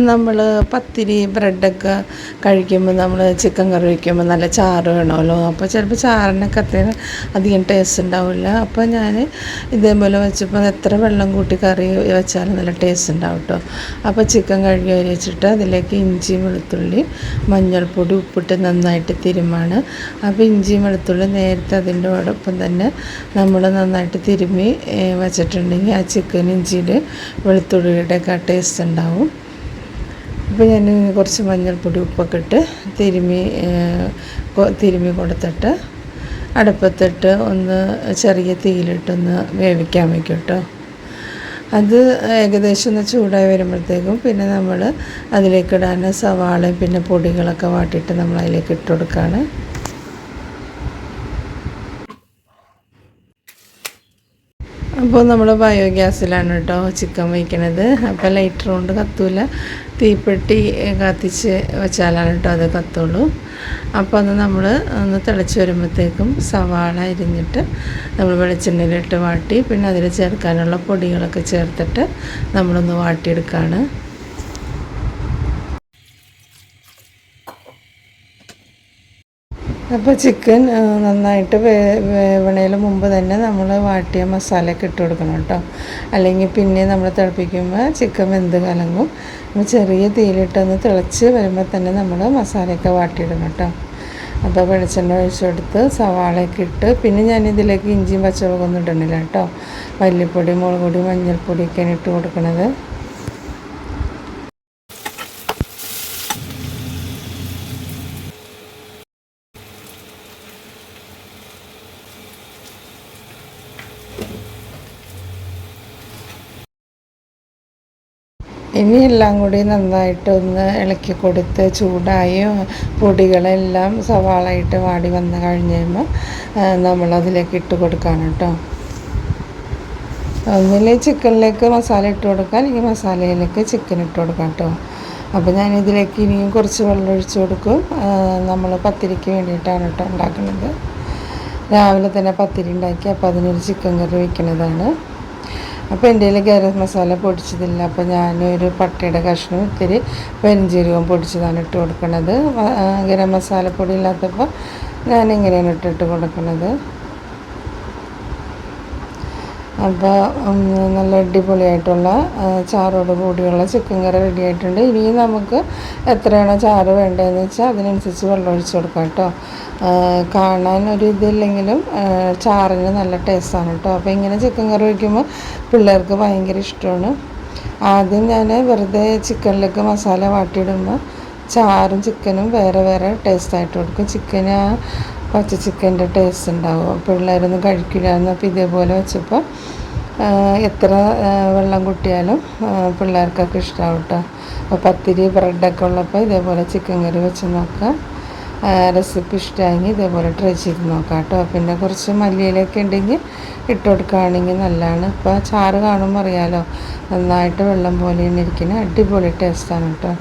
നമ്മൾ പത്തിരി ബ്രെഡൊക്കെ കഴിക്കുമ്പോൾ നമ്മൾ ചിക്കൻ കറി വയ്ക്കുമ്പോൾ നല്ല ചാറ് വേണമല്ലോ. അപ്പോൾ ചിലപ്പോൾ ചാറിനൊക്കെ അധികം ടേസ്റ്റ് ഉണ്ടാവില്ല. അപ്പോൾ ഞാൻ ഇതേപോലെ വെച്ചപ്പോൾ എത്ര വെള്ളം കൂട്ടി കറി വെച്ചാലും നല്ല ടേസ്റ്റ് ഉണ്ടാവും കേട്ടോ. അപ്പോൾ ചിക്കൻ കഴുകി വെച്ചിട്ട് അതിലേക്ക് ഇഞ്ചി വെളുത്തുള്ളി മഞ്ഞൾപ്പൊടി ഉപ്പിട്ട് നന്നായിട്ട് തിരുമ്മാണ്. അപ്പോൾ ഇഞ്ചി വെളുത്തുള്ളി നേരത്തെ അതിൻ്റെ ഒപ്പം തന്നെ നമ്മൾ നന്നായിട്ട് തിരുമ്മി വെച്ചിട്ടുണ്ടെങ്കിൽ ആ ചിക്കൻ ഇഞ്ചിയിൽ വെളുത്തുള്ളിയുടെ ഒക്കെ ടേസ്റ്റ് ഉണ്ടാവും. അപ്പോൾ ഞാൻ കുറച്ച് മഞ്ഞൾപ്പൊടി ഉപ്പൊക്കെ ഇട്ട് തിരുമ്മി കൊടുത്തിട്ട് അടുപ്പത്തിട്ട് ഒന്ന് ചെറിയ തീയിലിട്ടൊന്ന് വേവിക്കാൻ വയ്ക്കും കേട്ടോ. അത് ഏകദേശം ഒന്ന് ചൂടായി വരുമ്പോഴത്തേക്കും പിന്നെ നമ്മൾ അതിലേക്കിടാൻ സവാളയും പിന്നെ പൊടികളൊക്കെ വാട്ടിയിട്ട് നമ്മൾ അതിലേക്ക് ഇട്ട് കൊടുക്കുകയാണ്. അപ്പോൾ നമ്മൾ ബയോഗ്യാസിലാണ് കേട്ടോ ചിക്കൻ വയ്ക്കണത്. അപ്പോൾ ലൈറ്റർ കൊണ്ട് കത്തൂല, തീപ്പെട്ടി കത്തിച്ച് വെച്ചാലാണ് കേട്ടോ അത് കത്തുള്ളൂ. അപ്പോൾ അത് നമ്മൾ ഒന്ന് തിളച്ച് വരുമ്പോഴത്തേക്കും സവാള അരിഞ്ഞിട്ട് നമ്മൾ വെളിച്ചെണ്ണയിലിട്ട് വാട്ടി പിന്നെ അതിൽ ചേർക്കാനുള്ള പൊടികളൊക്കെ ചേർത്തിട്ട് നമ്മളൊന്ന് വാട്ടിയെടുക്കുകയാണ്. അപ്പോൾ ചിക്കൻ നന്നായിട്ട് വേവണേന് മുമ്പ് തന്നെ നമ്മൾ വാട്ടിയ മസാലയൊക്കെ ഇട്ട് കൊടുക്കണം കേട്ടോ. അല്ലെങ്കിൽ പിന്നെ നമ്മൾ തിളപ്പിക്കുമ്പോൾ ചിക്കൻ വെന്ത് കലങ്ങും. ചെറിയ തീയിലിട്ടൊന്ന് തിളച്ച് വരുമ്പോൾ തന്നെ നമ്മൾ മസാലയൊക്കെ വാട്ടിയിടണം കേട്ടോ. അപ്പോൾ വെളിച്ചെണ്ണ ഒഴിച്ചെടുത്ത് സവാളയൊക്കെ ഇട്ട് പിന്നെ ഞാനിതിലേക്ക് ഇഞ്ചിയും പച്ചമുളകൊന്നും ഇടണില്ല കേട്ടോ. മല്ലിപ്പൊടി മുളക് പൊടി മഞ്ഞൾപ്പൊടിയൊക്കെയാണ് ഇട്ട് കൊടുക്കുന്നത്. ഇനി എല്ലാം കൂടി നന്നായിട്ട് ഒന്ന് ഇളക്കി കൊടുത്ത് ചൂടായി പൊടികളെല്ലാം സവാളയിട്ട് വാടി വന്ന് കഴിഞ്ഞ് കഴിയുമ്പോൾ നമ്മളതിലേക്ക് ഇട്ട് കൊടുക്കണം കേട്ടോ. ഒന്നില്ലെങ്കിൽ ചിക്കനിലേക്ക് മസാല ഇട്ട് കൊടുക്കാം, അല്ലെങ്കിൽ മസാലയിലേക്ക് ചിക്കൻ ഇട്ട് കൊടുക്കാം കേട്ടോ. അപ്പോൾ ഞാനിതിലേക്ക് ഇനിയും കുറച്ച് വെള്ളം ഒഴിച്ച് കൊടുക്കും. നമ്മൾ പത്തിരിക്ക് വേണ്ടിയിട്ടാണ് കേട്ടോ ഉണ്ടാക്കുന്നത്. രാവിലെ തന്നെ പത്തിരി ഉണ്ടാക്കി അപ്പോൾ അതിനൊരു ചിക്കൻ കറി വയ്ക്കുന്നതാണ്. അപ്പോൾ എൻ്റെ കയ്യിൽ ഗരം മസാല പൊടിച്ചതില്ല. അപ്പോൾ ഞാനൊരു പട്ടയുടെ കഷ്ണം ഇത്തിരി പെരുംജീരകം പൊടിച്ചതാണ് ഇട്ട് കൊടുക്കുന്നത്. ഗരം മസാല പൊടി ഇല്ലാത്തപ്പോൾ ഞാനിങ്ങനെയാണ് ഇട്ടിട്ട് കൊടുക്കുന്നത്. അപ്പോൾ നല്ല അടിപൊളിയായിട്ടുള്ള ചാറോട് കൂടിയുള്ള ചിക്കൻ കറി റെഡി ആയിട്ടുണ്ട്. ഇനിയും നമുക്ക് എത്രയാണോ ചാറ് വേണ്ടതെന്ന് വെച്ചാൽ അതിനനുസരിച്ച് വെള്ളം ഒഴിച്ച് കൊടുക്കാം കേട്ടോ. കാണാൻ ഒരു ഇതില്ലെങ്കിലും ചാറിന് നല്ല ടേസ്റ്റാണ് കേട്ടോ. അപ്പോൾ ഇങ്ങനെ ചിക്കൻ കറി വയ്ക്കുമ്പോൾ പിള്ളേർക്ക് ഭയങ്കര ഇഷ്ടമാണ്. ആദ്യം ഞാൻ വെറുതെ ചിക്കനിലേക്ക് മസാല വാട്ടിയിടുമ്പോൾ ചാറും ചിക്കനും വേറെ വേറെ ടേസ്റ്റായിട്ട് കൊടുക്കും. ചിക്കന് പച്ച ചിക്കൻ്റെ ടേസ്റ്റ് ഉണ്ടാവും, പിള്ളേരൊന്നും കഴിക്കില്ലായിരുന്നു. അപ്പോൾ ഇതേപോലെ വെച്ചപ്പോൾ എത്ര വെള്ളം കൂട്ടിയാലും പിള്ളേർക്കൊക്കെ ഇഷ്ടമാവും കേട്ടോ. അപ്പോൾ പത്തിരി ബ്രെഡൊക്കെ ഉള്ളപ്പോൾ ഇതേപോലെ ചിക്കൻ കറി വെച്ച് നോക്കുക. റെസിപ്പി ഇഷ്ടമായെങ്കിൽ ഇതേപോലെ ട്രൈ ചെയ്ത് നോക്കാം കേട്ടോ. പിന്നെ കുറച്ച് മല്ലിയിലൊക്കെ ഉണ്ടെങ്കിൽ ഇട്ട് കൊടുക്കുകയാണെങ്കിൽ നല്ലതാണ്. ഇപ്പോൾ ചാറ് കാണുമ്പോൾ അറിയാമല്ലോ, നന്നായിട്ട് വെള്ളം പോലെ തന്നെ ഇരിക്കുന്ന അടിപൊളി ടേസ്റ്റാണ് കേട്ടോ.